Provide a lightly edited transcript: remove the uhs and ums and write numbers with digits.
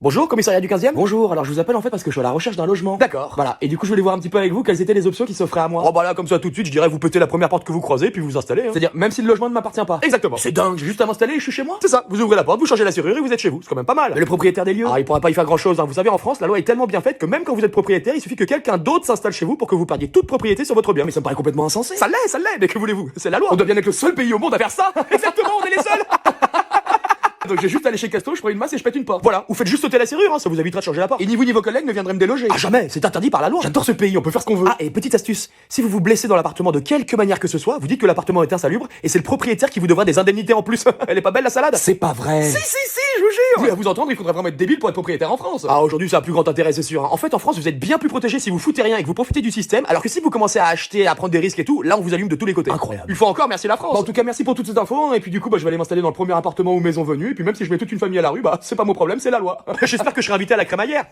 Bonjour, commissariat du 15e. Bonjour, alors je vous appelle en fait parce que je suis à la recherche d'un logement. D'accord. Voilà, et du coup je voulais voir un petit peu avec vous quelles étaient les options qui s'offraient à moi. Oh bah là, comme ça tout de suite, je dirais vous pétez la première porte que vous croisez puis vous vous installez. Hein. C'est-à-dire, même si le logement ne m'appartient pas. Exactement. C'est dingue, j'ai juste à m'installer et je suis chez moi. C'est ça, vous ouvrez la porte, vous changez la serrure et vous êtes chez vous. C'est quand même pas mal. Mais le propriétaire des lieux. Ah, il pourra pas y faire grand chose. Hein. Vous savez, en France, la loi est tellement bien faite que même quand vous êtes propriétaire, il suffit que quelqu'un d'autre s'installe chez vous pour que vous perdiez toute propriété sur votre bien. Mais ça me paraît complètement insensé. Ça l'est, mais que voulez-vous? C'est la loi. On doit bien être le seul pays au monde à faire ça. Exactement, on est les seuls. Donc j'ai juste allé chez Casto, je prends une masse et je pète une porte. Voilà, ou faites juste sauter la serrure, hein, ça vous évitera de changer la porte. Et ni vous ni vos collègues ne viendraient me déloger. Ah jamais, c'est interdit par la loi. J'adore ce pays, on peut faire ce qu'on veut. Ah, et petite astuce, si vous vous blessez dans l'appartement de quelque manière que ce soit, Vous dites que l'appartement est insalubre et c'est le propriétaire qui vous devra des indemnités en plus. Elle est pas belle la salade? c'est pas vrai. Si, je vous jure. Oui, à vous entendre, il faudrait vraiment être débile pour être propriétaire en France. Ah, aujourd'hui, ça a plus grand intérêt, c'est sûr. Hein. En fait, en France, vous êtes bien plus protégé si vous foutez rien et que vous profitez du système, alors que si vous commencez à acheter, à prendre des risques et tout, là, on vous allume de tous les côtés. Incroyable. Une fois encore, merci la France. Bon, en tout cas, merci pour toutes ces infos. Hein, et puis du coup, je vais aller m'installer dans le premier appartement ou maison venue. Et puis même si je mets toute une famille à la rue, c'est pas mon problème, c'est la loi. J'espère que je serai invité à la crémaillère.